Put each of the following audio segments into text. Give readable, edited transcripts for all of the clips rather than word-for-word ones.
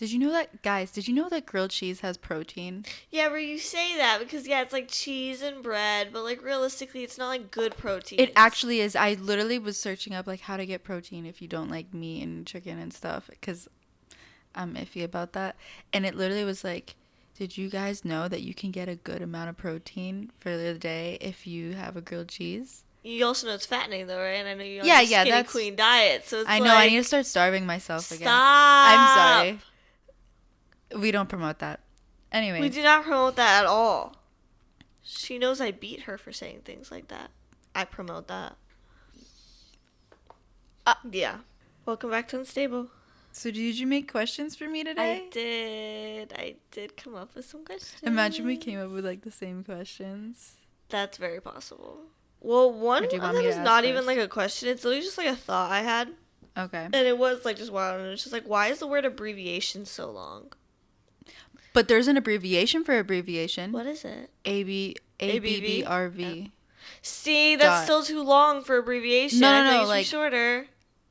Did you know that, guys, did you know that grilled cheese has protein? Yeah, where you say that because, yeah, it's like cheese and bread, but, like, realistically, it's not, like, good protein. It actually is. I literally was searching up, like, how to get protein if you don't like meat and chicken and stuff, because I'm iffy about that. And it literally was like, did you guys know that you can get a good amount of protein for the day if you have a grilled cheese? You also know it's fattening, though, right? And I know you're on Yeah, the skinny that's... queen diet, so it's I know, like... I need to start starving myself again. Stop! I'm sorry. We don't promote that. Anyway. We do not promote that at all. She knows I beat her for saying things like that. I promote that. Yeah. Welcome back to Unstable. So did you make questions for me today? I did come up with some questions. Imagine we came up with, like, the same questions. That's very possible. Well, one of them is not even, like, a question. It's literally just, like, a thought I had. Okay. And it was, like, just wild. And it's just, like, why is the word abbreviation so long? But there's an abbreviation for abbreviation. What is it? ABBRV. Yeah. See, that's still too long for abbreviation. No, I like... shorter.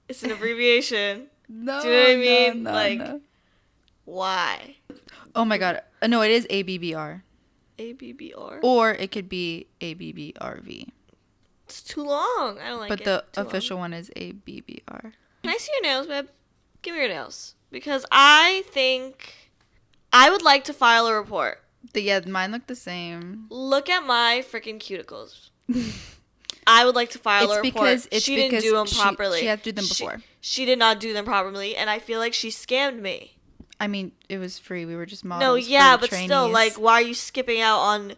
It's an abbreviation. No, do you know what I mean? No, like, no. Why? Oh my god. No, it is ABBR. ABBR? Or it could be ABBRV. It's too long. I don't like but it. But the too official long. one is ABBR. Can I see your nails, babe? Give me your nails. Because I think I would like to file a report. Yeah, mine look the same. Look at my freaking cuticles. I would like to file a report. She didn't do them properly. She had to do them before. She did not do them properly, and I feel like she scammed me. I mean, it was free. We were just models. No, yeah, but trainees. Still, like, why are you skipping out on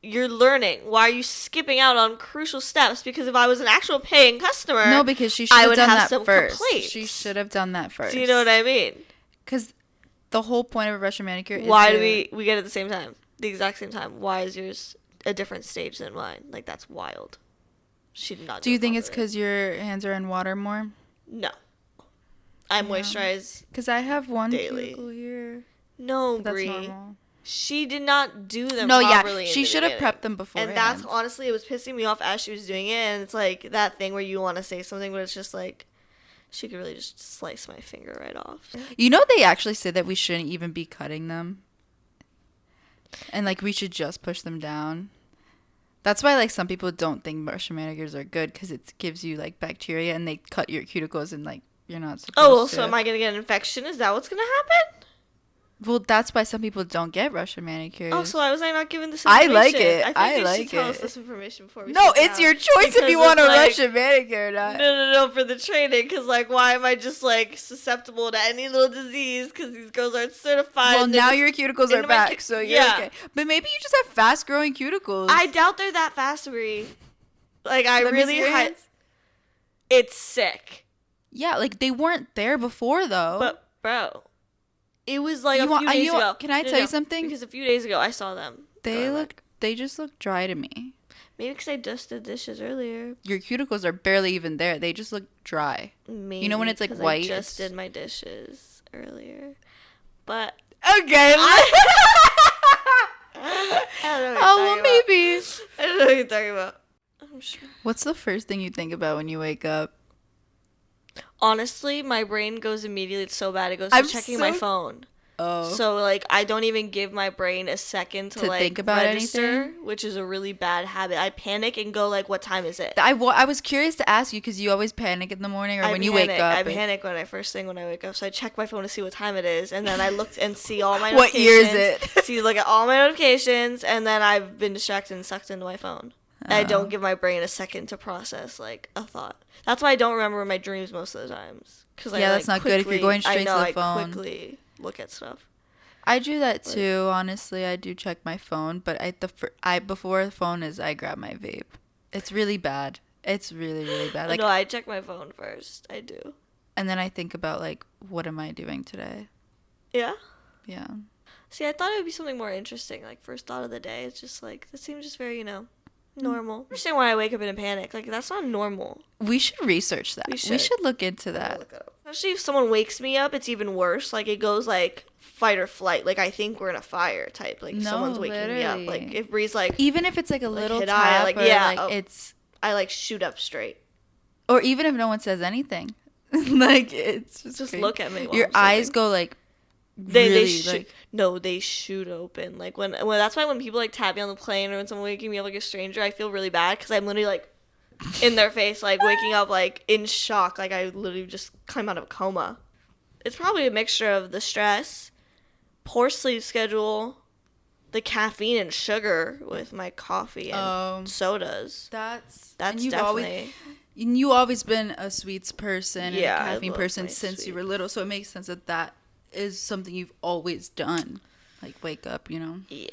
your learning? Why are you skipping out on crucial steps? Because if I was an actual paying customer, no, because she should have done that first. Complaints. She should have done that first. Do you know what I mean? Because the whole point of a Russian manicure is why do we get it at the same time, the exact same time? Why is yours a different stage than mine? Like, that's wild. She did not. Do you think it's because your hands are in water more? No. I moisturize because I have one daily. cuticle here. No, that's Brie. normal. She did not do them properly. No, yeah. She should have prepped them before. And that's honestly, it was pissing me off as she was doing it. And it's like that thing where you want to say something, but it's just like, she could really just slice my finger right off. You know, they actually say that we shouldn't even be cutting them. And, like, we should just push them down. That's why, like, some people don't think Russian manicures are good because it gives you, like, bacteria and they cut your cuticles and, like, you're not supposed to. Oh, well, so am I going to get an infection? Is that what's going to happen? Well, that's why some people don't get Russian manicures. Oh, so why was I not given this information? I like it. I like it. Tell us this information before we No, it's your choice if you want a Russian manicure or not. No, for the training. Because, like, why am I just, like, susceptible to any little disease? Because these girls aren't certified. Well, now your cuticles are back, so you're okay. But maybe you just have fast-growing cuticles. I doubt they're that fast, Brie. Like, I really... It's sick. Yeah, like, they weren't there before, though. But, bro... It was like a few days ago. Can I tell you something? Because a few days ago I saw them. They just look dry to me. Maybe because I dusted dishes earlier. Your cuticles are barely even there. They just look dry. Maybe. You know when it's like white? I just did my dishes earlier. But. Okay. Maybe. I don't know what you're talking about. I'm sure. What's the first thing you think about when you wake up? Honestly, my brain goes immediately. It's so bad. It goes to checking my phone. Oh. So, like, I don't even give my brain a second to like, think about register, anything? which is a really bad habit. I panic and go, like, what time is it? I was curious to ask you because you always panic in the morning or when you wake up. I panic first thing when I wake up. So I check my phone to see what time it is. And then I look and see all my notifications. What year is it? Look at all my notifications. And then I've been distracted and sucked into my phone. I don't give my brain a second to process, like, a thought. That's why I don't remember my dreams most of the times. That's not good if you're going straight to the phone. I quickly look at stuff. I do that too, honestly. I do check my phone, but before the phone is, I grab my vape. It's really bad. It's really, really bad. Like, no, I check my phone first. I do. And then I think about, like, what am I doing today? Yeah? Yeah. See, I thought it would be something more interesting, like, first thought of the day. It's just, like, this seems just very, normal. I understand why I wake up in a panic. Like, that's not normal. We should research that. We should look into that. Especially if someone wakes me up, it's even worse. Like, it goes, like, fight or flight. Like, I think we're in a fire type. Like, someone's waking me up. Like, if Bree's like... Even if it's, like, a little Hidaya, tap like, it's... I, like, shoot up straight. Or even if no one says anything. Like, it's just look at me while your eyes go, like... Really? They shoot open. Like when that's why when people like tap me on the plane or when someone waking me up like a stranger, I feel really bad because I'm literally like in their face, like waking up like in shock, like I literally just came out of a coma. It's probably a mixture of the stress, poor sleep schedule, the caffeine and sugar with my coffee and sodas. That's definitely. You've always been a sweets person and a caffeine I person since you were little, so it makes sense that is something you've always done. Like wake up, you know? Yeah.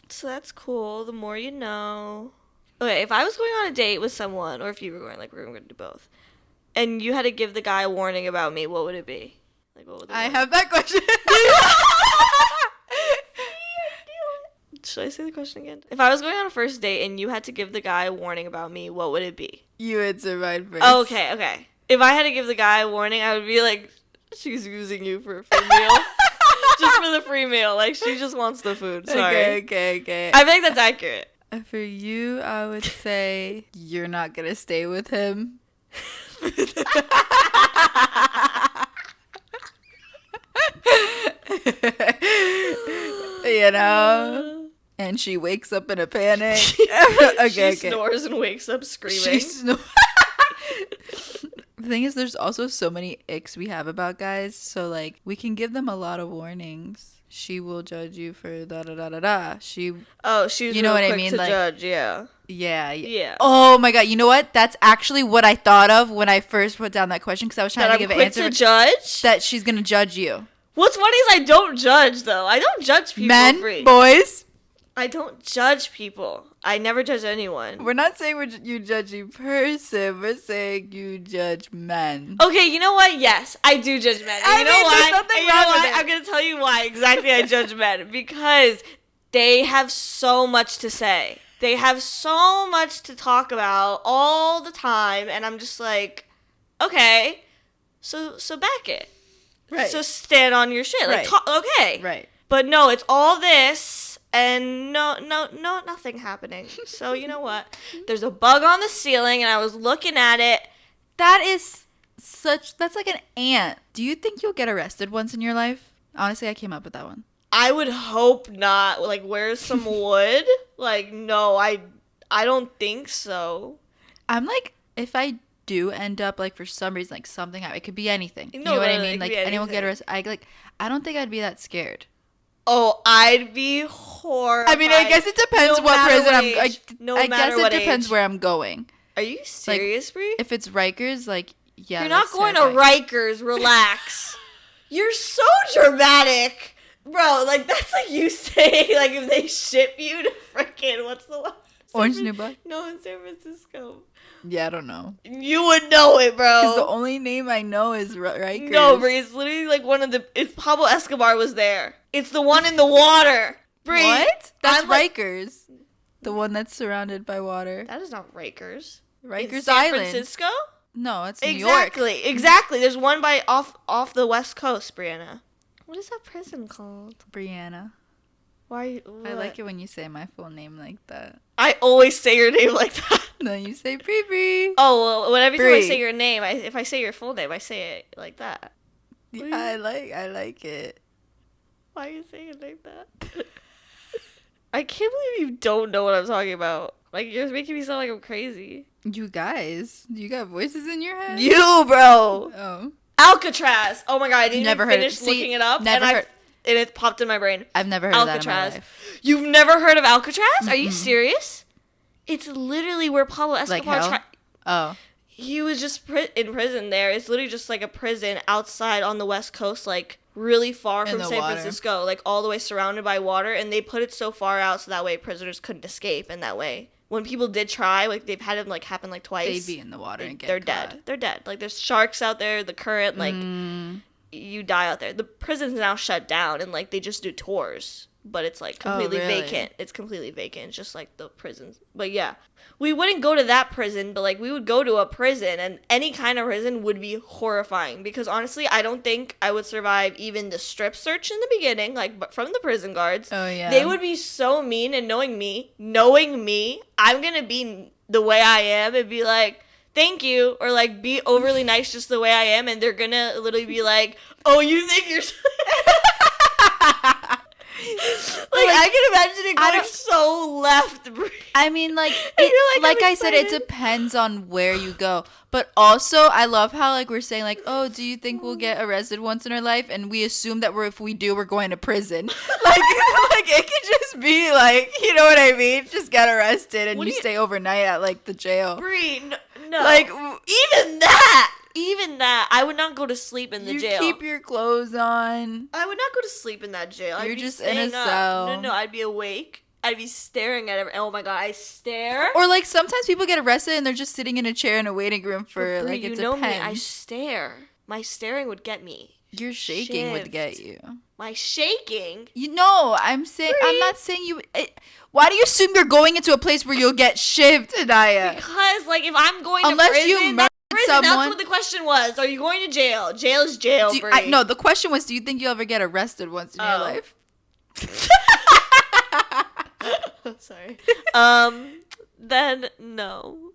So that's cool. The more you know. Okay, if I was going on a date with someone, or if you were going, like, we're going to do both, and you had to give the guy a warning about me, what would it be? Like, what would I have that question. Should I say the question again? If I was going on a first date and you had to give the guy a warning about me, what would it be? You answer mine first. Oh, okay. If I had to give the guy a warning, I would be like, she's using you for a free meal. Just for the free meal. Like, she just wants the food. Sorry. Okay. I think that's accurate. For you, I would say you're not going to stay with him. You know? And she wakes up in a panic. She snores and wakes up screaming. The thing is, there's also so many icks we have about guys. So, like, we can give them a lot of warnings. She will judge you for da-da-da-da-da. She's you know what I quick mean? to like, judge, yeah. Yeah. Oh, my God. You know what? That's actually what I thought of when I first put down that question because I was trying to give an answer. To judge? That she's going to judge you. What's funny is I don't judge, though. I don't judge people. Men, boys. I don't judge people. I never judge anyone. We're not saying you judge a person. We're saying you judge men. Okay, you know what? Yes, I do judge men. And you know why? I'm going to tell you why exactly I judge men. Because they have so much to say. They have so much to talk about all the time. And I'm just like, okay, so back it. Right. So stand on your shit. Like, okay. Right. But no, it's all this. And no, nothing happening. So you know what? There's a bug on the ceiling, and I was looking at it. That's like an ant. Do you think you'll get arrested once in your life? Honestly, I came up with that one. I would hope not. Like, where's some wood? Like, no, I don't think so. I'm like, if I do end up, like, for some reason, like, something happen, it could be anything. You know what I mean? Like, anyone get arrested. I don't think I'd be that scared. Oh, I'd be horrified. I mean, I guess it depends what prison I'm. I guess it depends age. where I'm going. Are you serious, Brie? If it's Rikers, like, yeah. You're not going to Rikers. Relax. You're so dramatic, bro. Like that's like you saying like if they ship you to freaking what's the one? Orange New Black? No, in San Francisco. Yeah, I don't know. You would know it, bro. Because the only name I know is Rikers. No, Brie, it's literally like one of the... It's Pablo Escobar was there. It's the one in the water. Brie. What? That's Rikers. The one that's surrounded by water. That is not Rikers. Rikers San Island. San Francisco? No, it's New York. Exactly. There's one by off the West Coast, Brianna. What is that prison called? Brianna. Why? I like it when you say my full name like that. I always say your name like that. No, you say Bree. Oh, well, every time I say your name, if I say your full name, I say it like that. Yeah, I like it. Why are you saying it like that? I can't believe you don't know what I'm talking about. Like, you're making me sound like I'm crazy. You guys, you got voices in your head? You, bro. Oh. Alcatraz. Oh my God, I didn't never even finish looking it up. And it popped in my brain. I've never heard Alcatraz. of that in my life. You've never heard of Alcatraz? Are you serious? It's literally where Pablo Escobar... Oh. He was just in prison there. It's literally just like a prison outside on the West Coast, like really far from San Francisco, like all the way surrounded by water. And they put it so far out so that way prisoners couldn't escape. And that way, when people did try, like they've had it like happen like twice. They'd be in the water and get They're caught. dead. They're dead. Like there's sharks out there. The current, like you die out there. The prison's now shut down and like they just do tours. But it's like completely vacant. It's completely vacant. It's just like the prisons. But yeah, we wouldn't go to that prison, but like we would go to a prison, and any kind of prison would be horrifying because honestly, I don't think I would survive even the strip search in the beginning, like from the prison guards. Oh yeah, they would be so mean, and knowing me, I'm gonna be the way I am and be like, thank you, or like be overly nice just the way I am, and they're gonna literally be like, oh, you think you're like I can imagine it going so left. I mean, like, like I said, it depends on where you go. But also, I love how, like, we're saying, like, oh, do you think we'll get arrested once in our life? And we assume that if we do, we're going to prison. Like, it could just be, like, you know what I mean? Just get arrested and you stay overnight at, like, the jail. Bree, no. Like, even that, I would not go to sleep in the jail. You keep your clothes on. I would not go to sleep in that jail. You're just in a cell. No, I'd be awake. I'd be staring at everyone. Oh my god, I stare. Or like sometimes people get arrested and they're just sitting in a chair in a waiting room for like it's a pen. You know me, I stare. My staring would get me. Your shaking would get you. My shaking? You know, I'm not saying you. Why do you assume you're going into a place where you'll get shivved, Hidaya? Because like if I'm going to prison, you murdered someone. That's what the question was. Are you going to jail? Jail is jail, Bree. No, the question was, do you think you'll ever get arrested once in your life? Sorry. Then no.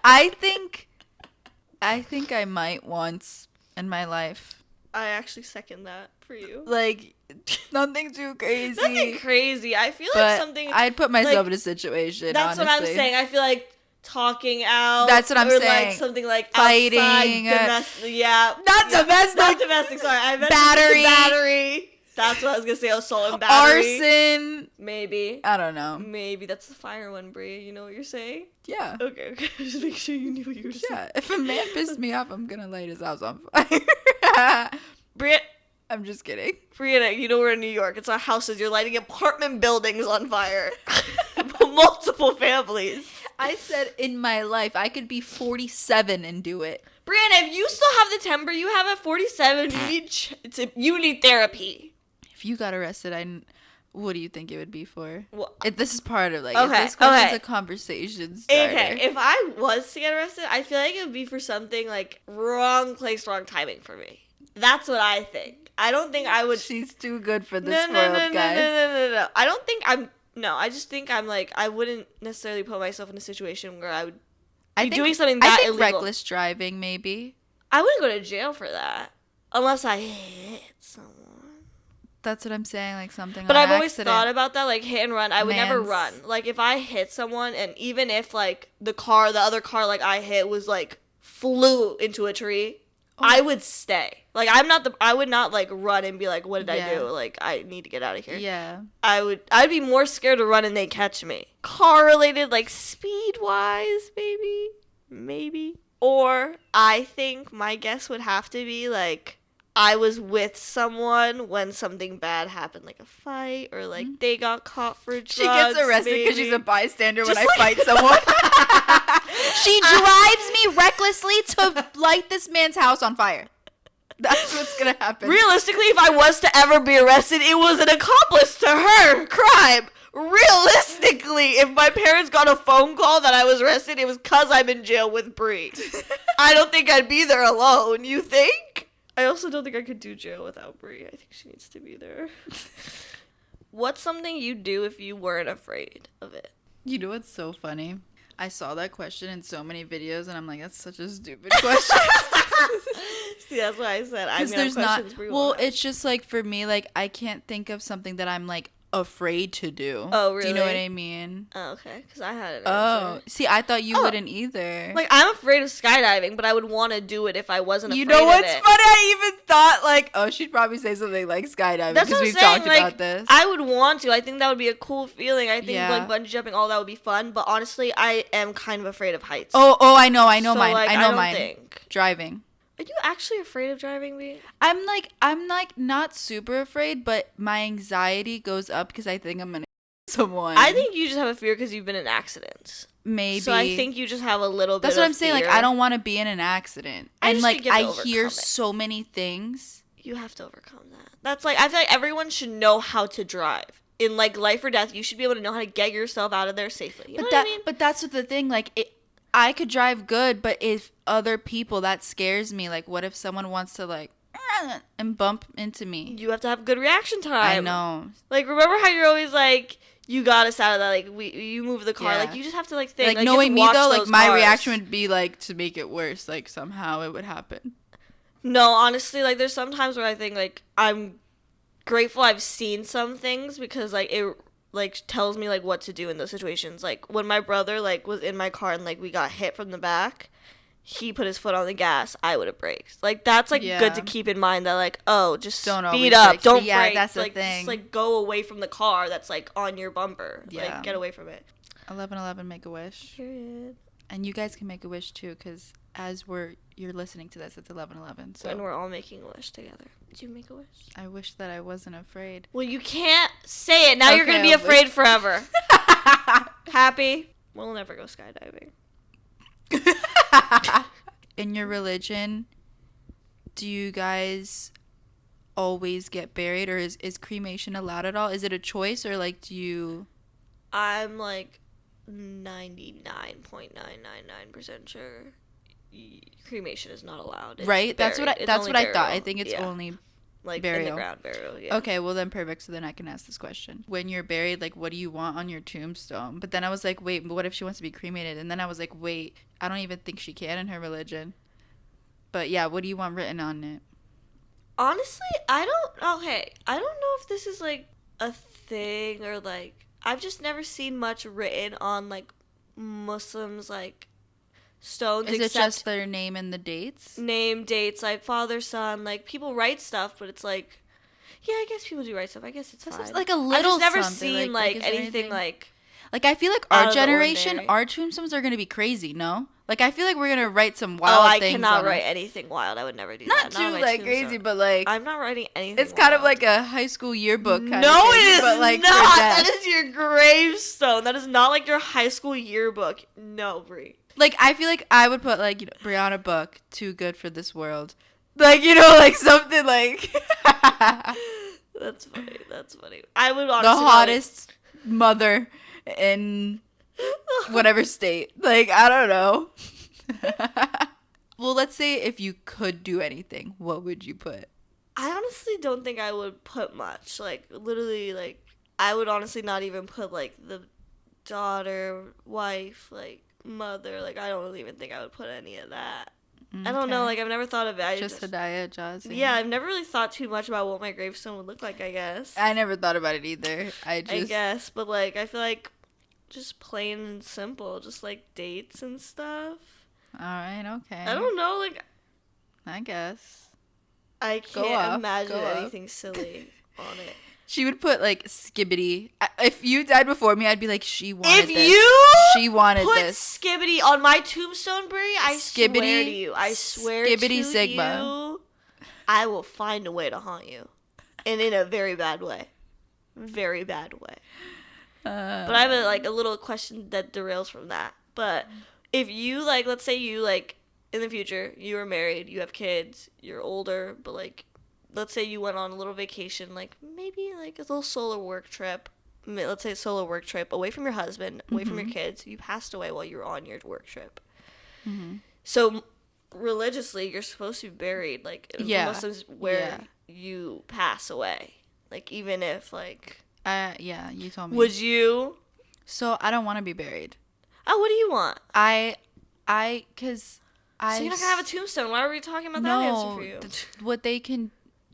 I think I might once in my life. I actually second that for you. Like nothing too crazy. Nothing crazy. I feel like something. I'd put myself in a situation. That's honestly. what I'm saying. I feel like talking out. That's what I'm saying. Or like something like fighting. Domestic. Yeah. Not domestic. Not domestic. Sorry, I meant battery. That's what I was gonna say. Assault and battery. Arson. Maybe. I don't know. Maybe that's the fire one, Brie. You know what you're saying? Yeah. Okay. Just make sure you knew what you were saying. Yeah. If a man pissed me off, I'm gonna light his house on fire. Brie. I'm just kidding. Brianna, you know we're in New York. It's our houses. You're lighting apartment buildings on fire. Multiple families. I said in my life I could be 47 and do it. Brianna, if you still have the temper you have at 47, you need therapy. If you got arrested, what do you think it would be for? Well, this is part of like this question's a conversation starter. Okay, if I was to get arrested, I feel like it would be for something like wrong place, wrong timing for me. That's what I think. I don't think I would. She's too good for this world, guys. No. I don't think I'm. No, I just think I'm like I wouldn't necessarily put myself in a situation where I would be doing something that illegal. Reckless driving, maybe. I wouldn't go to jail for that unless I hit someone. That's what I'm saying, like something. But I've always thought about that, like hit and run. I would never run. Like if I hit someone, and even if like the other car like I hit was like flew into a tree, I would stay. Like I would not like run and be like, what did I do? Like I need to get out of here. Yeah. I'd be more scared to run and they catch me. Car related, like speed wise, maybe. Or I think my guess would have to be like I was with someone when something bad happened, like a fight or like they got caught for drugs. She gets arrested because she's a bystander when I fight someone. She drives me recklessly to light this man's house on fire. That's what's gonna happen. Realistically, if I was to ever be arrested, it was an accomplice to her crime. Realistically, if my parents got a phone call that I was arrested, it was because I'm in jail with Bree. I don't think I'd be there alone. You think? I also don't think I could do jail without Bree. I think she needs to be there. What's something you'd do if you weren't afraid of it? You know what's so funny? I saw that question in so many videos, and I'm like, that's such a stupid question. See, that's why I said I'm there's not. Well, it's just like for me, like I can't think of something that I'm like afraid to do. Oh, really? Do you know what I mean? Oh, okay. Because I had it. Oh, see, I thought you wouldn't either. Like I'm afraid of skydiving, but I would want to do it if I wasn't afraid of it. You know what's funny? I even thought like, oh, she'd probably say something like skydiving because we've talked about this. I would want to. I think that would be a cool feeling. I think like bungee jumping, all that would be fun. But honestly, I am kind of afraid of heights. Oh, I know so, mine. Like, I know don't mine. Think. Driving. Are you actually afraid of driving, B? I'm like not super afraid, but my anxiety goes up because I think I'm gonna hit someone. I think you just have a fear because you've been in accidents. Maybe. So I think you just have a little bit. That's what I'm fear. saying. Like I don't want to be in an accident, and like I hear so many things. You have to overcome that. That's like I feel like everyone should know how to drive. In like life or death, you should be able to know how to get yourself out of there safely. You know what I mean? But that's what the thing. Like I could drive good, but if other people, that scares me. Like, what if someone wants to like and bump into me. You have to have good reaction time. I know. Like, remember how you're always like, you got us out of that, like, you move the car. Yeah. Like, you just have to, like, think. Like, knowing me, though, like, my cars. reaction would be, like, to make it worse. Like, somehow it would happen. No, honestly, like, there's some times where I think, like, I'm grateful I've seen some things because, like, it, like, tells me, like, what to do in those situations. Like, when my brother, like, was in my car and, like, we got hit from the back, he put his foot on the gas, I would have braked. Like, that's, like, good to keep in mind that, like, oh, just don't speed up, don't brake. Yeah, that's the thing. Just, like, go away from the car that's, like, on your bumper. Yeah. Like, get away from it. 11/11, make a wish. Period. And you guys can make a wish, too, because as you're listening to this, it's 11/11. So. And we're all making a wish together. Did you make a wish? I wish that I wasn't afraid. Well, you can't say it. Now you're going to be afraid forever. Happy? We'll never go skydiving. In your religion, do you guys always get buried, or is cremation allowed at all? Is it a choice, or like do you? I'm like 99.999% sure cremation is not allowed. It's right? Buried. That's what I thought. I think it's yeah. only like burial. In the ground burial. Yeah. Okay, well then perfect. So then I can ask this question. When you're buried, like what do you want on your tombstone? But then I was like, wait, but what if she wants to be cremated? And then I was like, wait, I don't even think she can in her religion. But yeah, what do you want written on it? Honestly, I don't know if this is like a thing or like I've just never seen much written on like Muslims like stones. Is it just their name and the dates? Name, dates, like father, son, like people write stuff, but it's like, yeah, I guess people do write stuff. I guess it's fine. Like a little. I've just never seen like anything like. Like I feel like our generation, our tombstones are gonna be crazy. No, like I feel like we're gonna write some wild things. I cannot write anything wild. I would never do that. Not too like crazy, but like I'm not writing anything. It's kind of like a high school yearbook. Kind no, of thing, it is but like not. That is your gravestone. That is not like your high school yearbook. No, Brie. Like I feel like I would put like Brianna Book, too good for this world. Like like something like. That's funny. That's funny. I would honestly the hottest mother in whatever state. Like, I don't know. Well, let's say if you could do anything, what would you put? I honestly don't think I would put much. Like, literally, like, I would honestly not even put, like, the daughter, wife, like, mother. Like, I don't even think I would put any of that. Okay. I don't know. Like, I've never thought of it. Just Hidaya, Jaws. Yeah, I've never really thought too much about what my gravestone would look like, I guess. I never thought about it either. I guess. But, like, I feel like just plain and simple. Just, like, dates and stuff. All right, okay. I don't know. Like, I guess. I can't imagine anything silly on it. She would put, like, skibbity. If you died before me, I'd be like, she wanted this. If you she wanted put this. skibbity on my tombstone, Brie, I swear to you. I swear skibbity to Sigma. you, I will find a way to haunt you. And in a very bad way. Very bad way. But I have a little question that derails from that. But if you, like, let's say you, like, in the future, you are married, you have kids, you're older, but, like, let's say you went on a little vacation, like, maybe, like, a little solo work trip. Let's say a solo work trip away from your husband, away from your kids. You passed away while you were on your work trip. Mm-hmm. So, religiously, you're supposed to be buried, like, Muslims where you pass away. Like, even if, like... yeah, you told me. Would you? So, I don't want to be buried. Oh, what do you want? Because So you're not going to have a tombstone. Why were we talking about that answer for you? What they can...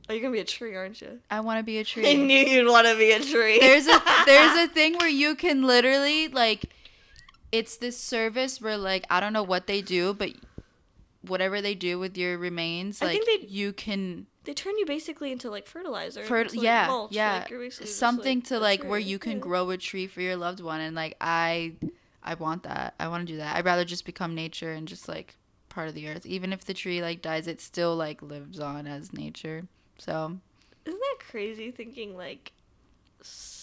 Oh, you're going to be a tree, aren't you? I want to be a tree. I knew you'd want to be a tree. There's a thing where you can literally, like, it's this service where, like, I don't know what they do, but whatever they do with your remains, like, you can... They turn you basically into, like, fertilizer. Mulch. Like, something to, like, where you can grow a tree for your loved one. And, like, I want that. I want to do that. I'd rather just become nature and just, like, part of the earth. Even if the tree, like, dies, it still, like, lives on as nature. So. Isn't that crazy thinking, like,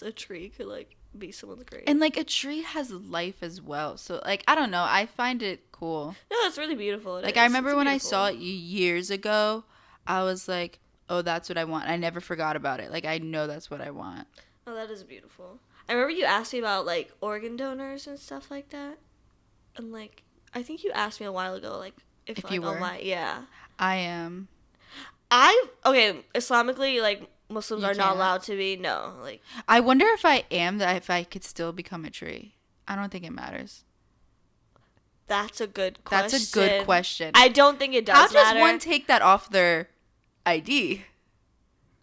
a tree could, like, be someone's grave? And, like, a tree has life as well. So, like, I don't know. I find it cool. No, it's really beautiful. Like, I remember when I saw it years ago, I was like, oh, that's what I want. I never forgot about it. Like, I know that's what I want. Oh, that is beautiful. I remember you asked me about, like, organ donors and stuff like that. And, like, I think you asked me a while ago, like, if like, you were. Yeah. I am. Okay, Islamically, like, Muslims You are not can't? allowed to be. No, like, I wonder if I am that if I could still become a tree. I don't think it matters. that's a good That's a good question. question. I don't think it How does does matter. one take that off their ID?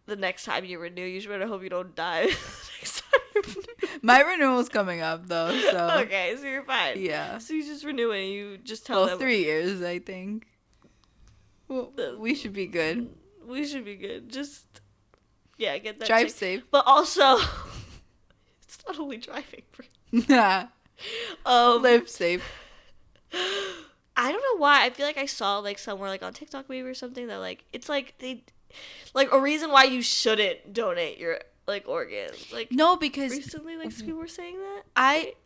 The next time you renew, you better hope you don't die. Next time you renew. My renewal's coming up though, so Okay, so you're fine. yeah. So you just renew it and you just tell Well, them 3 years, I think. Well, we should be good. we should be good. Just yeah, get that Drive checked. safe. But also it's not only driving. Nah. Live safe. I don't know why. I feel like I saw like somewhere like on TikTok maybe or something that like it's like they like a reason why you shouldn't donate your like organs. Like No, because recently like people were saying that.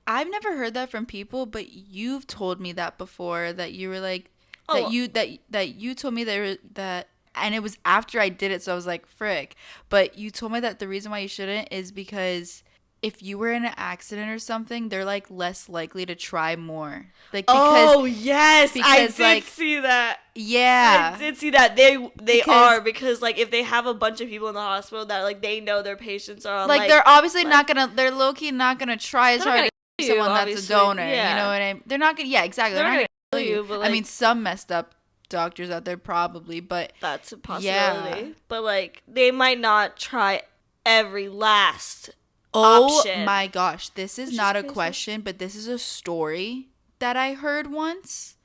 I've never heard that from people, but you've told me that before, that you were like Oh, that you told me that and it was after I did it, so I was like, frick. But you told me that the reason why you shouldn't is because if you were in an accident or something, they're like less likely to try more. Like because yes, I because, did like, see that. yeah. I did see that. They Because- are because like if they have a bunch of people in the hospital that like they know their patients are on, Like they're obviously not gonna they're low key not gonna try as They're not hard gonna as kill you, someone that's a obviously. donor. Yeah. You know what I mean? They're not gonna exactly. They're not gonna gonna kill you, but, I mean like- some messed up doctors out there probably, but that's a possibility. Yeah. But like they might not try every last oh option. my gosh, this is Which is not a crazy. question, but this is a story that I heard once.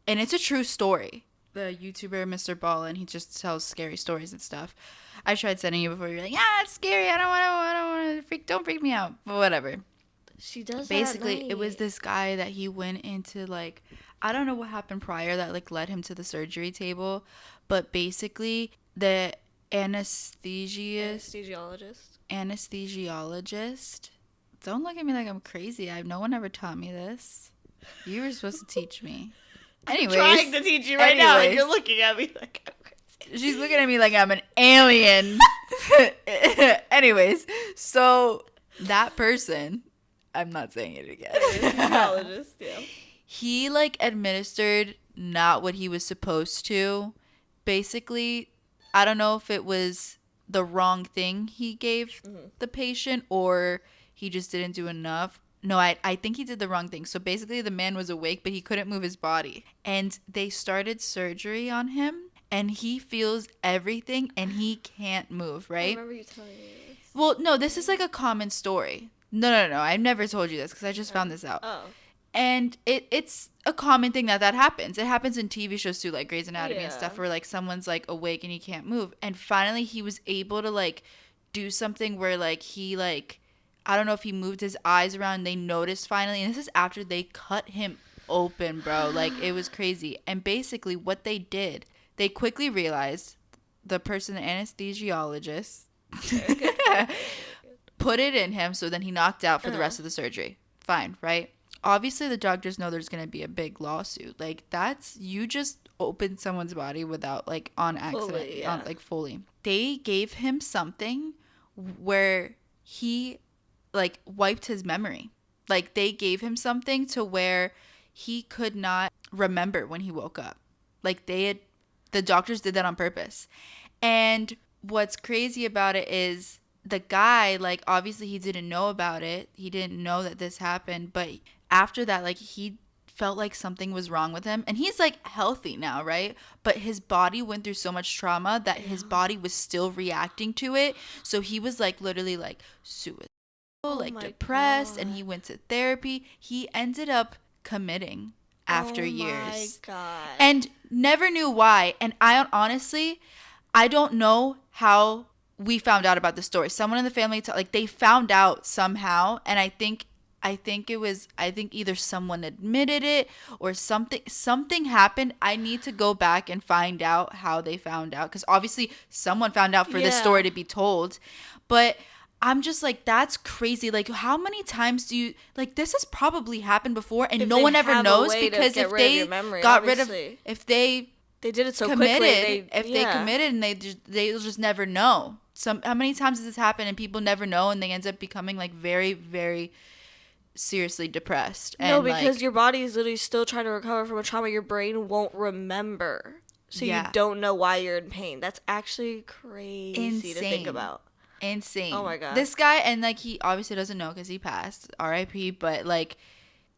And it's a true story. The YouTuber Mr. Ballin, he just tells scary stories and stuff. I tried sending you before. You're like, yeah, it's scary. I don't want to don't freak me out. But whatever. She does Basically, that at it was night. this guy that he went into, like, I don't know what happened prior that like led him to the surgery table, but basically the anesthesiologist. Don't look at me like I'm crazy. No one ever taught me this. You were supposed to teach me. Anyways, I'm trying to teach you right now, and anyways. you're looking at me like I'm crazy. She's looking at me like I'm an alien. Anyways, so that person, I'm not saying it again. Anesthesiologist, yeah. He like administered not what he was supposed to. Basically, I don't know if it was the wrong thing he gave the patient or he just didn't do enough. No, I think he did the wrong thing. So basically the man was awake, but he couldn't move his body. And they started surgery on him and he feels everything and he can't move, I right? remember you telling me this. Well, no, this is like a common story. No. I've never told you this because I just found this out. Oh. And it's a common thing that happens. It happens in TV shows too, like Grey's Anatomy and Yeah. stuff, where like someone's like awake and he can't move. And finally he was able to like do something where like he like, I don't know if he moved his eyes around. They noticed finally. And this is after they cut him open, bro. Like it was crazy. And basically what they did, they quickly realized the person, the anesthesiologist, put it in him. So then he knocked out for the rest of the surgery. Fine, right? Obviously, the doctors know there's going to be a big lawsuit. Like, that's, you just opened someone's body without, like, on accident. Fully, yeah. Fully. They gave him something where he, like, wiped his memory. Like, they gave him something to where he could not remember when he woke up. Like, the doctors did that on purpose. And what's crazy about it is the guy, like, obviously he didn't know about it. He didn't know that this happened, but after that, like, he felt like something was wrong with him. And he's, like, healthy now, right? But his body went through so much trauma that his body was still reacting to it. So he was, like, literally, like, suicidal, like, depressed. God. And he went to therapy. He ended up committing after years. Oh my God. And never knew why. And I honestly, I don't know how we found out about the story. Someone in the family, like, they found out somehow. And I think either someone admitted it or something happened. I need to go back and find out how they found out, because obviously someone found out for this story to be told. But I'm just like, that's crazy. Like, how many times do you, like, this has probably happened before and no one ever knows, because if they got rid of, if they did it so committed, quickly, they committed and they'll just never know. How many times has this happened and people never know and they end up becoming like very, very seriously depressed? And no, because like, your body is literally still trying to recover from a trauma your brain won't remember. so you don't know why you're in pain. That's actually crazy to think about. Insane. Oh my god. This guy, and like he obviously doesn't know because he passed, R.I.P. But like,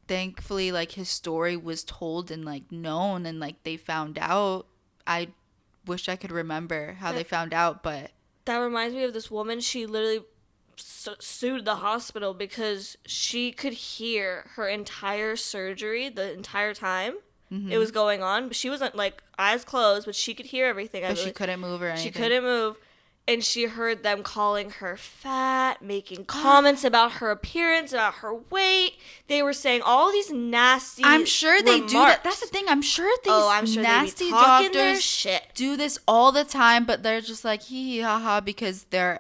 thankfully, like his story was told and like known, and like they found out. I wish I could remember how they found out, but that reminds me of this woman. She literally sued the hospital because she could hear her entire surgery the entire time it was going on. But she wasn't like eyes closed, but she could hear everything. But she couldn't move or anything. She couldn't move. And she heard them calling her fat, making comments about her appearance, about her weight. They were saying all these nasty I'm sure they remarks. do that. That's the thing. I'm sure these nasty doctors do this all the time, but they're just like hee hee ha ha because they're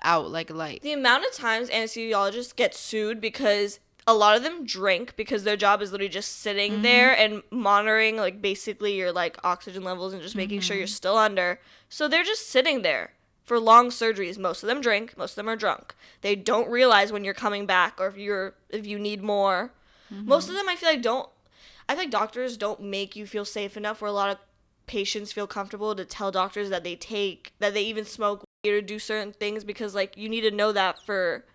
out like light. The amount of times anesthesiologists get sued because a lot of them drink because their job is literally just sitting there and monitoring like basically your like oxygen levels and just making sure you're still under. So they're just sitting there for long surgeries. Most of them drink, most of them are drunk. They don't realize when you're coming back or if you need more. Most of them I feel like doctors don't make you feel safe enough where a lot of patients feel comfortable to tell doctors that they even smoke weed or do certain things because like you need to know that for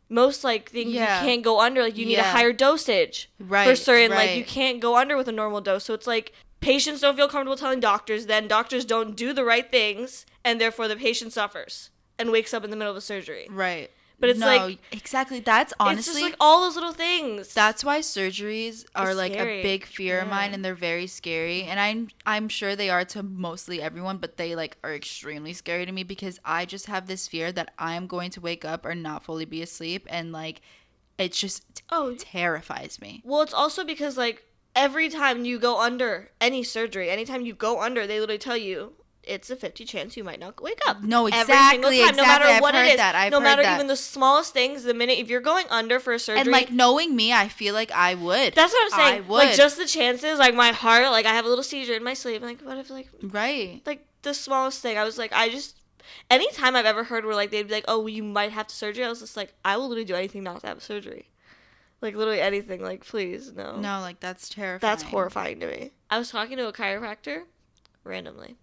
most like things you can't go under, like you need a higher dosage for certain like you can't go under with a normal dose. So it's like patients don't feel comfortable telling doctors, then doctors don't do the right things, and therefore the patient suffers and wakes up in the middle of a surgery. Right. But it's like exactly. That's honestly it's just like all those little things. That's why surgeries are like a big fear of mine, and they're very scary. And I'm sure they are to mostly everyone, but they like are extremely scary to me because I just have this fear that I'm going to wake up or not fully be asleep, and like it just terrifies me. Well, it's also because like every time you go under any surgery, anytime you go under, they literally tell you it's a 50 chance you might not wake up. No, exactly. Every single time, no matter what it is. No matter even the smallest things, the minute if you're going under for a surgery. And like knowing me, I feel like I would. That's what I'm saying. I would. Like just the chances, like my heart, like I have a little seizure in my sleep. Like what if like like the smallest thing. I was like anytime I've ever heard where like they'd be like, oh, you might have to surgery, I was just like, I will literally do anything not to have surgery. Like literally anything. Like please no. No, like that's terrifying. That's horrifying to me. I was talking to a chiropractor randomly.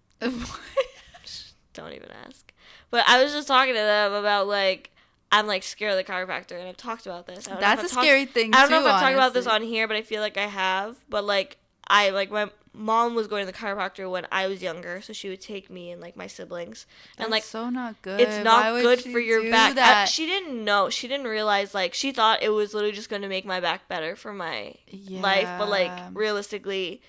Don't even ask. But I was just talking to them about, like, I'm, like, scared of the chiropractor, and I've talked about this. That's a scary thing, too, I don't know if I've talked about this on here, but I feel like I have. But, like, my mom was going to the chiropractor when I was younger, so she would take me and, like, my siblings. And, that's like, so not good. It's not good for your back. She didn't know. She didn't realize, like, she thought it was literally just going to make my back better for my life. But, like, realistically,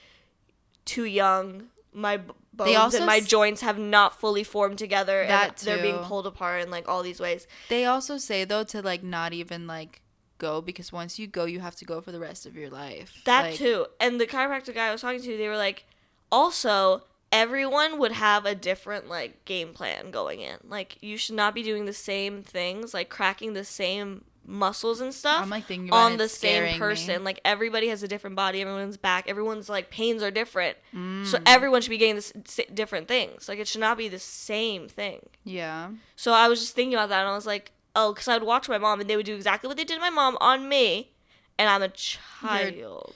too young, my bones and my joints have not fully formed together, and they're being pulled apart in like all these ways. They also say though to like not even like go, because once you go, you have to go for the rest of your life. That like, too. And the chiropractor guy I was talking to, they were like, also everyone would have a different like game plan going in. Like you should not be doing the same things, like cracking the same muscles and stuff I'm like thinking on the same person. Me. Like everybody has a different body, everyone's back, everyone's like pains are different. So everyone should be getting this different things. Like it should not be the same thing. Yeah. So I was just thinking about that, and I was like, oh, because I would watch my mom and they would do exactly what they did to my mom on me, and I'm a child.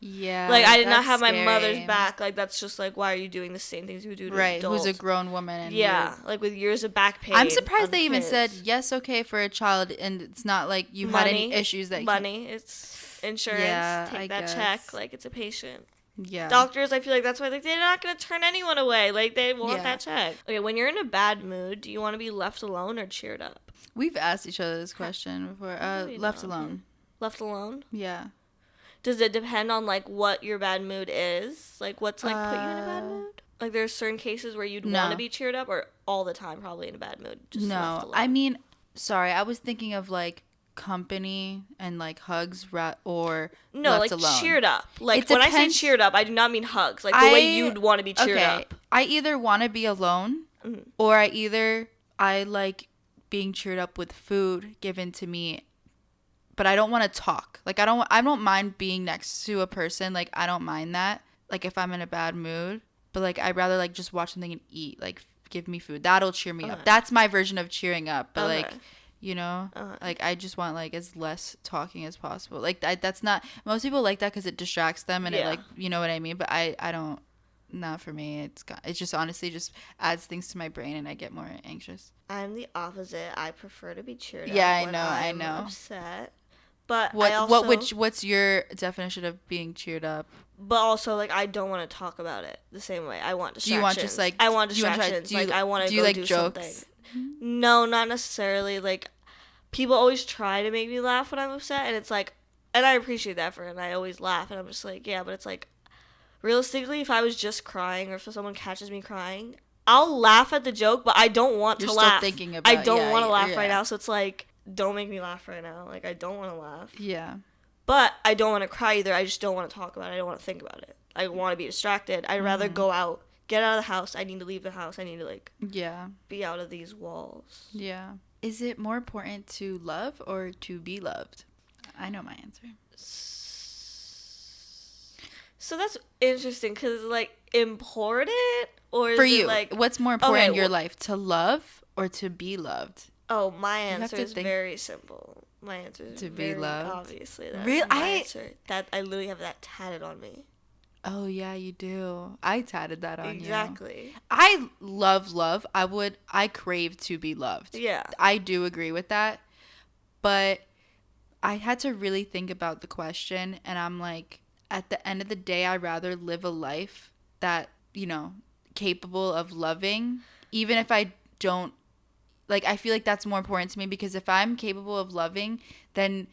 Yeah. Like I did not have my mother's back. Like that's just like, why are you doing the same things you do to adults? Who's a grown woman. And like with years of back pain. I'm surprised they even said yes, okay for a child, and it's not like you had any issues that it's insurance. Take that check like it's a patient. Yeah. Doctors, I feel like that's why like, they're not going to turn anyone away. Like they want that check. Okay, when you're in a bad mood, do you want to be left alone or cheered up? We've asked each other this question before. Left alone. Left alone? Yeah. Does it depend on, like, what your bad mood is? Like, what's, like, put you in a bad mood? Like, there's certain cases where you'd want to be cheered up, or all the time probably in a bad mood? Just left alone? I mean, sorry, I was thinking of, like, company and, like, hugs or left alone. Cheered up. Like, when I say cheered up, I do not mean hugs. Like, the way you'd want to be cheered up. I either want to be alone, or I like being cheered up with food given to me, but I don't want to talk. Like I don't mind being next to a person. Like I don't mind that. Like if I'm in a bad mood, but like I'd rather like just watch something and eat. Like give me food. That'll cheer me up. That's my version of cheering up. But like, you know, like I just want like as less talking as possible. Like that's not, most people like that because it distracts them and it like, you know what I mean? But I don't not for me. It's just honestly just adds things to my brain and I get more anxious. I'm the opposite. I prefer to be cheered Yeah, up I when know, I I'm know. upset. But I also what's your definition of being cheered up? but also like I don't want to talk about it the same way. I want distractions. Do you want just like I want do you want to try, distractions. do you, Like I want to do you go like do jokes? something. No, not necessarily. Like people always try to make me laugh when I'm upset, and it's like, and I appreciate that for it. And I always laugh, and I'm just like, yeah, but it's like, realistically, if I was just crying, or if someone catches me crying, I'll laugh at the joke, but I don't want You're to still laugh. thinking about, I don't want to laugh yeah. right now, so it's like, don't make me laugh right now. Like I don't want to laugh. Yeah. But I don't want to cry either. I just don't want to talk about it. I don't want to think about it. I want to be distracted. I'd rather go out, get out of the house. I need to leave the house. I need to like be out of these walls. Yeah. Is it more important to love or to be loved? I know my answer. So that's interesting because like important or for is you, it like what's more important in your life, to love or to be loved? Oh, my answer is very simple. My answer is to very be loved. Obviously, that's really, my answer. That I literally have that tatted on me. Oh yeah, you do. I tatted that on you. Exactly. I love love. I crave to be loved. Yeah. I do agree with that. But I had to really think about the question, and I'm like, at the end of the day, I'd rather live a life that, capable of loving, even if I don't, like, I feel like that's more important to me, because if I'm capable of loving, then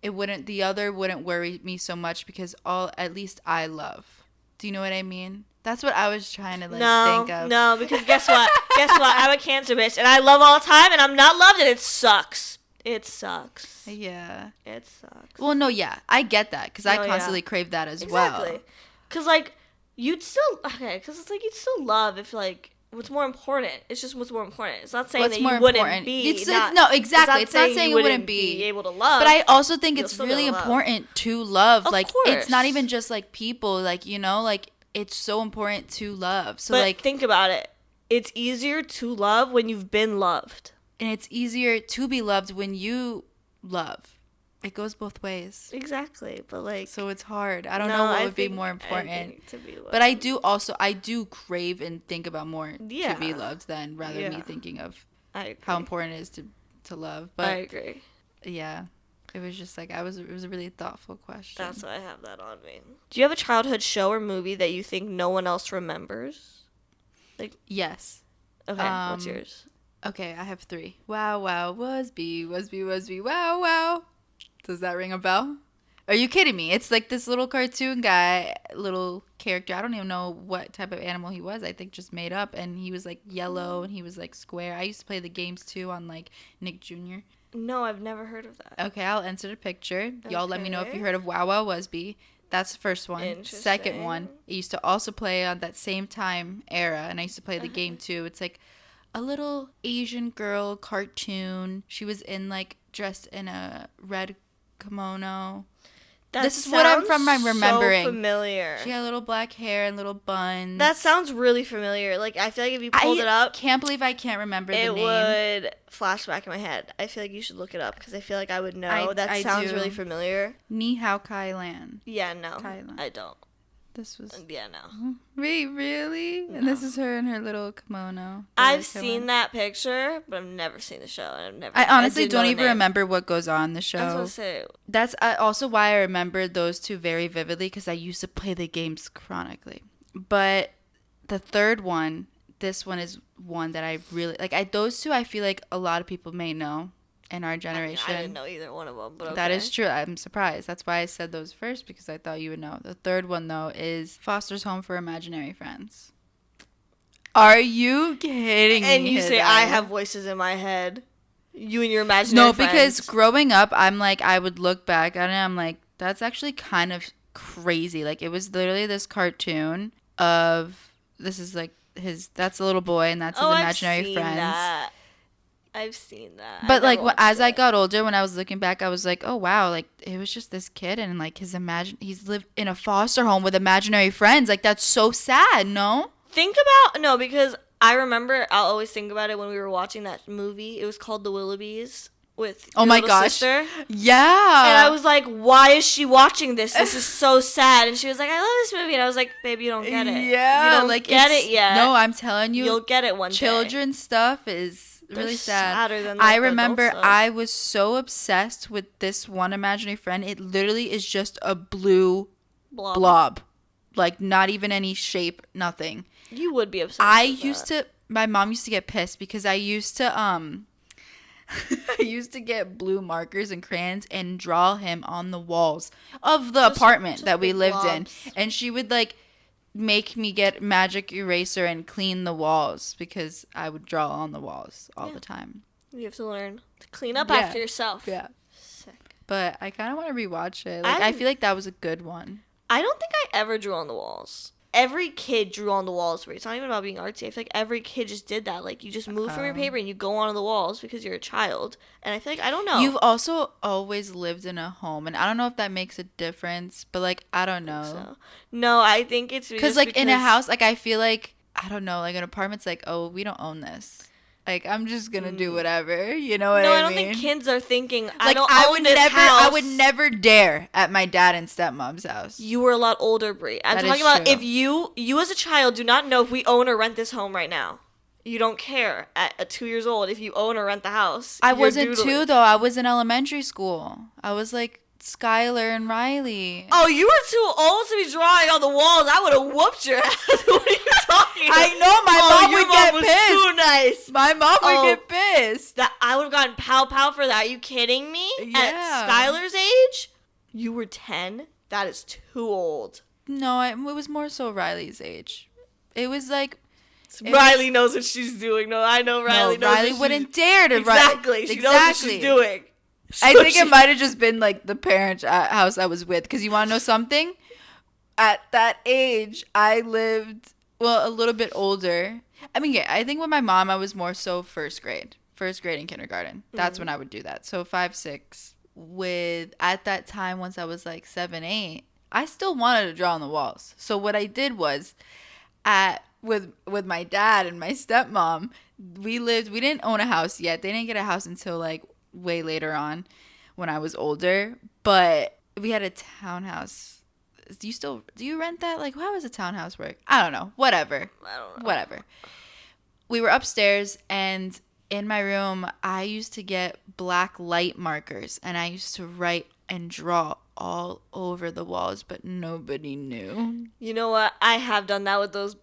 the other wouldn't worry me so much, because at least I love. Do you know what I mean? That's what I was trying to think of. No, because guess what? I'm a Cancer bitch, and I love all the time, and I'm not loved, and it sucks. It sucks. Yeah. It sucks. Well, no, yeah. I get that, because I constantly crave that as well. Exactly. Because, like, you'd still love if, like, what's more important. It's just what's more important. It's not saying that you wouldn't be. No, exactly. It's not saying you wouldn't be able to love. But I also think it's really important to love. Of like, course. It's not even just, like, people. Like, like, it's so important to love. So, but like, think about it. It's easier to love when you've been loved. And it's easier to be loved when you love. It goes both ways. Exactly. But, like, so it's hard. I don't know what would be more important. To be loved. But I do crave and think about more to be loved than rather me thinking of how important it is to love. But I agree. Yeah. It was just like, it was a really thoughtful question. That's why I have that on me. Do you have a childhood show or movie that you think no one else remembers? Like, yes. Okay, what's yours? Okay, I have 3. Wow, wow, Wasby, wow, wow. Does that ring a bell? Are you kidding me? It's like this little cartoon guy, little character. I don't even know what type of animal he was. I think just made up. And he was like yellow and he was like square. I used to play the games too on like Nick Jr. No, I've never heard of that. Okay, I'll insert a picture. Y'all let me know if you heard of Wow Wow Wasby. That's the first one. Second one, I used to also play on that same time era. And I used to play the game too. It's like a little Asian girl cartoon. She was dressed in a red kimono. This is what I'm remembering. So familiar. She had little black hair and little buns. That sounds really familiar. Like, I feel like if you pulled it up, can't believe I can't remember the name. It would flash back in my head. I feel like you should look it up because I feel like I would know. That sounds really familiar. Ni Hao Kai Lan. Yeah, no, I don't. This was... Yeah, no. Wait, really? No. And this is her in her little kimono. I've seen that picture, but I've never seen the show. I honestly don't even remember what goes on in the show. I was going to say. That's also why I remember those two very vividly, because I used to play the games chronically. But the third one, this one is one that I really... those two, I feel like a lot of people may know. In our generation. I didn't know either one of them, but okay. That is true. I'm surprised. That's why I said those first, because I thought you would know. The third one, though, is Foster's Home for Imaginary Friends. Are you kidding me? And you say, I have voices in my head. You and your imaginary friends. No, because growing up, I'm like, I would look back at it, I'm like, that's actually kind of crazy. Like, it was literally this cartoon of, this is like that's a little boy, and that's his imaginary friends. That. I've seen that. But as I got older, when I was looking back, I was like, oh wow, like it was just this kid, and like he's lived in a foster home with imaginary friends. Like, that's so sad, no? Because I remember, I'll always think about it when we were watching that movie. It was called The Willoughbys. with oh your my little gosh, sister. yeah. And I was like, why is she watching this? This is so sad. And she was like, I love this movie. And I was like, babe, you don't get it. Yeah, You don't like get it yet. No, I'm telling you, you'll get it one day. Children's stuff is really sad. Sadder than I the remember adult stuff. I was so obsessed with this one imaginary friend. It literally is just a blue blob. Like not even any shape, nothing. You would be obsessed with that. My mom used to get pissed because I used to I used to get blue markers and crayons and draw him on the walls of the apartment that we lived in. And she would like make me get magic eraser and clean the walls because I would draw on the walls all the time. You have to learn to clean up after yourself. Yeah. Sick. But I kind of want to rewatch it. Like I feel like that was a good one. I don't think I ever drew on the walls. Every kid drew on the walls. It's not even about being artsy. I feel like every kid just did that. Like, you just move from your paper and you go onto the walls because you're a child. And I feel like, I don't know. You've also always lived in a home. And I don't know if that makes a difference. But, like, I don't know. So. No, I think it's because, like, in a house, like, I feel like, I don't know. Like, an apartment's like, oh, we don't own this. Like, I'm just going to do whatever. You know what I mean? No, I don't think kids are thinking, like, I would never dare at my dad and stepmom's house. You were a lot older, Brie. I'm talking about if you as a child do not know if we own or rent this home right now. You don't care at 2 years old if you own or rent the house. I wasn't 2, though. I was in elementary school. I was, like, Skylar and Riley. Oh, you were too old to be drawing on the walls. I would have whooped your ass. What are you talking about? I know, my mom would get pissed. Too nice. My mom would get pissed. That I would have gotten pow for that. Are you kidding me? Yeah. At Skylar's age? You were 10? That is too old. No, it was more so Riley's age. It was like... Riley knows what she's doing. No, I know Riley knows Riley wouldn't dare to... Exactly. She knows what she's doing. So I think it might have just been like the parent house I was with. Because you want to know something? At that age, I lived, well, a little bit older. I mean, yeah, I think with my mom, I was more so first grade and kindergarten. That's when I would do that. So 5, 6. At that time, once I was like 7, 8, I still wanted to draw on the walls. So what I did was, with my dad and my stepmom, we didn't own a house yet. They didn't get a house until like way later on when I was older, but we had a townhouse. Do you rent that? Like, how does a townhouse work? I don't know. Whatever. We were upstairs, and in my room, I used to get black light markers, and I used to write and draw all over the walls, but nobody knew. You know what? I have done that with those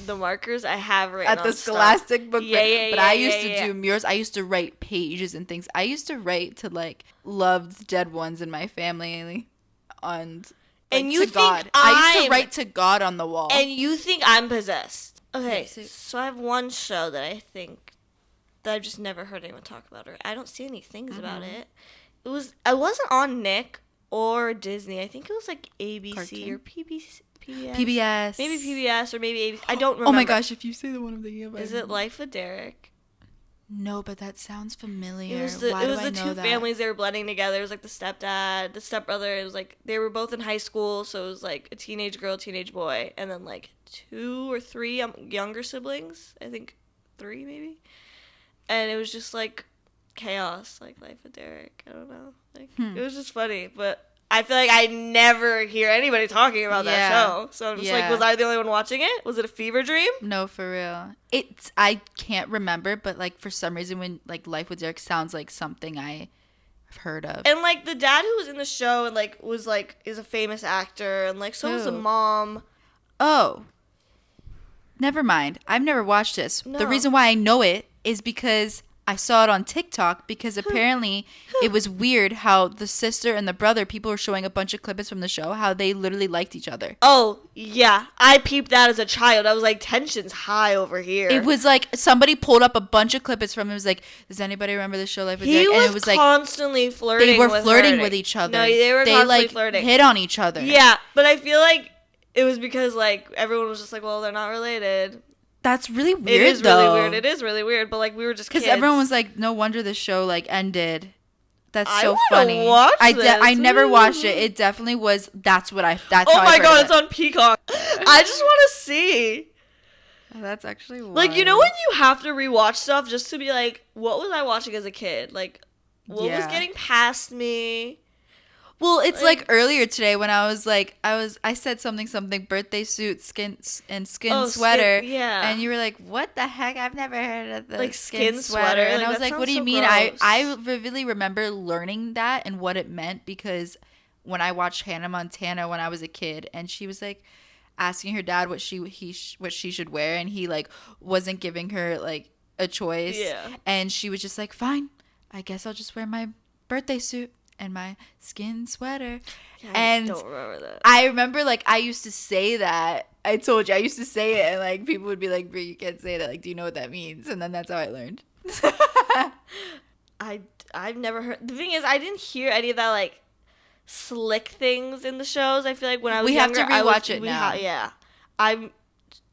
the markers. I have written at the Scholastic book. Yeah, but I used to do murals. I used to write pages and things. I used to write to like loved dead ones in my family and you to God. I used to write to God on the wall. And you think I'm possessed? Okay, so I have one show that I think that I've just never heard anyone talk about, or I don't see any things about it. I wasn't on Nick or Disney. I think it was like ABC Cartoon? or PBS. PBS. Maybe PBS or maybe ABC. I don't remember. Oh my gosh, if you say the one I'm thinking about. Is it Life with Derek? No, but that sounds familiar. It was the two families they were blending together. It was like the stepdad, the stepbrother. It was like they were both in high school, so it was like a teenage girl, teenage boy, and then like 2 or 3 younger siblings. I think 3 maybe. And it was just like chaos, like Life with Derek. I don't know. Like it was just funny, but I feel like I never hear anybody talking about that show. So I'm just like, was I the only one watching it? Was it a fever dream? No, for real. I can't remember, but like for some reason when like Life with Derek sounds like something I've heard of. And like the dad who was in the show and like was like is a famous actor, and like so was the mom. Oh. Never mind. I've never watched this. No. The reason why I know it is because I saw it on TikTok, because apparently it was weird how the sister and the brother, people were showing a bunch of clips from the show, how they literally liked each other. Oh, yeah. I peeped that as a child. I was like, tension's high over here. It was like somebody pulled up a bunch of clips from him. It was like, does anybody remember the show Life with Derek? And it was like constantly flirting. They were flirting with each other. No, they were constantly flirting. Hit on each other. Yeah, but I feel like it was because like everyone was just like, well, they're not related. That's really weird, It is though. really weird. It is really weird, but like we were just kids. Because everyone was like, no wonder the show like ended. That's so I funny. Watch I never watched it. It definitely was. That's how I heard Oh my god, it's on Peacock. I just want to see. That's actually wild. Like, you know when you have to rewatch stuff just to be like, what was I watching as a kid? Like, What was getting past me? Well, it's like earlier today when I said something birthday suit, skin sweater. Yeah. And you were like, what the heck? I've never heard of the like skin sweater. And like, I was like, what do you mean? Gross. I vividly remember learning that and what it meant because when I watched Hannah Montana when I was a kid and she was like asking her dad what she should wear and he like wasn't giving her like a choice. Yeah. And she was just like, fine, I guess I'll just wear my birthday suit and my skin sweater. Yeah, and I don't remember that. I remember like I used to say that. I told you I used to say it and like people would be like, "Brie, you can't say that. Like, do you know what that means?" And then that's how I learned. I've never heard. The thing is, I didn't hear any of that like slick things in the shows. I feel like when I was younger, we have to rewatch it now. Yeah,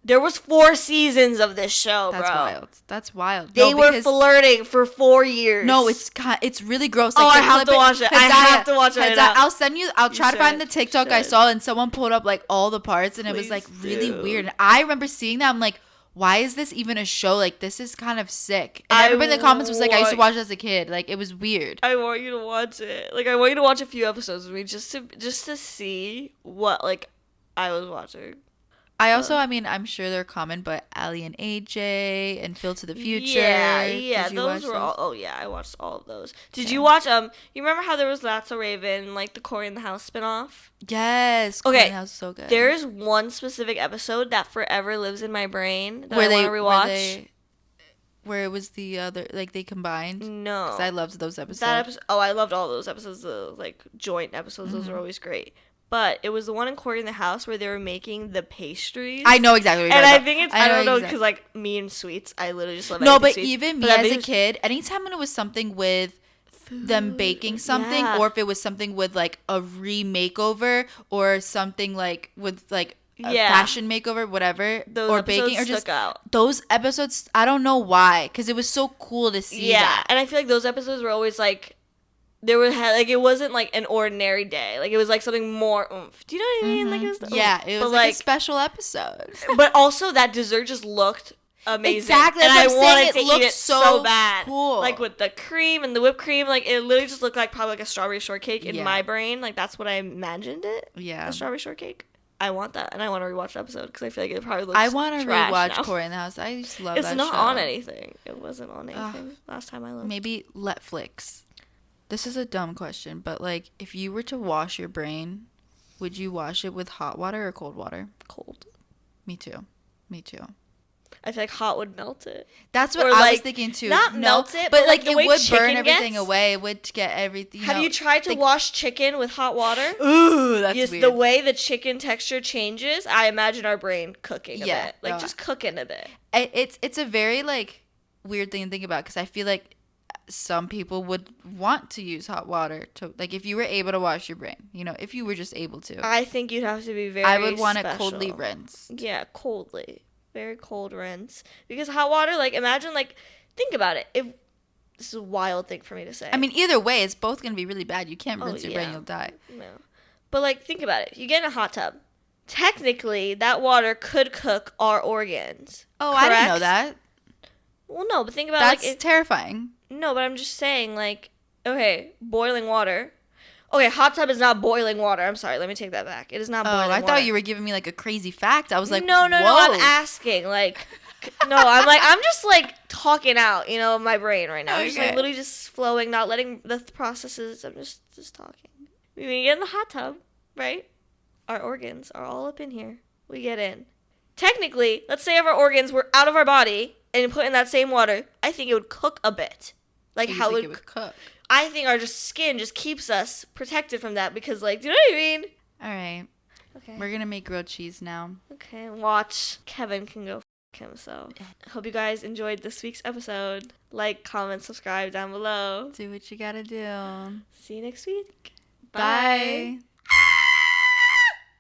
there was 4 seasons of this show, That's bro. wild. That's wild. They were flirting for 4 years. No, it's really gross. Like, I have to watch it. I have to watch it right now. I'll send you. I'll try to find the TikTok I saw, and someone pulled up like all the parts, and it was like really weird. And I remember seeing that. I'm like, why is this even a show? Like, this is kind of sick. And everybody in the comments was like, I used to watch it as a kid. Like, it was weird. I want you to watch it. Like, I want you to watch a few episodes with me just to see what like I was watching. I also, I mean, I'm sure they're common, but Allie and AJ and Phil to the Future. Yeah, those were all. Oh yeah, I watched all of those. Did you watch You remember how there was That's So Raven, like the Corey in the House spinoff? Yes. Okay, Corey in the House is so good. There's one specific episode that forever lives in my brain that I want to rewatch. Where it was the other, like they combined. No, because I loved those episodes. I loved all those episodes. The like joint episodes. Those were always great. But it was the one in Corey in the House where they were making the pastries. I know exactly what you're talking about. I think it's, I don't know, because like me and sweets, I literally just love No, but sweets. even me as a kid, anytime when it was something with them baking something, or if it was something with like a remakeover or something like with like a fashion makeover, whatever, those or baking, or just out. Those episodes, I don't know why, because it was so cool to see that. And I feel like those episodes were always like, there was like it wasn't like an ordinary day. Like it was like something more oomph. Do you know what I mean? Like it was it was like a special episode. But also that dessert just looked amazing. Exactly. And I wanted to eat it so bad. Cool. Like with the cream and the whipped cream, like it literally just looked like probably like a strawberry shortcake in my brain. Like that's what I imagined it. Yeah. A strawberry shortcake. I want that, and I want to rewatch the episode because I feel like it probably looks. I want to rewatch now. Corey in the House. I used to love that show. It's not on anything. It wasn't on anything last time I looked. Maybe Netflix. This is a dumb question, but like, if you were to wash your brain, would you wash it with hot water or cold water? Cold. Me too. I feel like hot would melt it. That's what I was thinking too. Not melt it, but like it would burn everything away. It would get everything. Have you tried to wash chicken with hot water? Ooh, that's weird. The way the chicken texture changes, I imagine our brain cooking a bit. Like just cooking a bit. It's a very like weird thing to think about because I feel like some people would want to use hot water to like if you were able to wash your brain, if you were just able to. I think you'd have to be very I would want to coldly rinse. Yeah, coldly. Very cold rinse. Because hot water, like imagine like think about it. This is a wild thing for me to say. I mean, either way, it's both going to be really bad. You can't rinse your brain, you'll die. No. But like think about it. You get in a hot tub. Technically, that water could cook our organs. Oh, correct? I didn't know that. Well, no, but think about that's terrifying. No, but I'm just saying, like, okay, boiling water. Okay, hot tub is not boiling water. I'm sorry. Let me take that back. It is not boiling water. I thought you were giving me, like, a crazy fact. I was like, no, whoa. I'm asking. Like, no, I'm just, like, talking out, my brain right now. Okay. Just, like, literally just flowing, not letting the processes. I'm just talking. When we get in the hot tub, right, our organs are all up in here. We get in. Technically, let's say if our organs were out of our body and put in that same water, I think it would cook a bit. Like how it would cook. I think our skin just keeps us protected from that because, like, do you know what I mean? All right. Okay. We're going to make grilled cheese now. Okay. Watch. Kevin can go f*** himself. I hope you guys enjoyed this week's episode. Like, comment, subscribe down below. Do what you got to do. See you next week. Bye.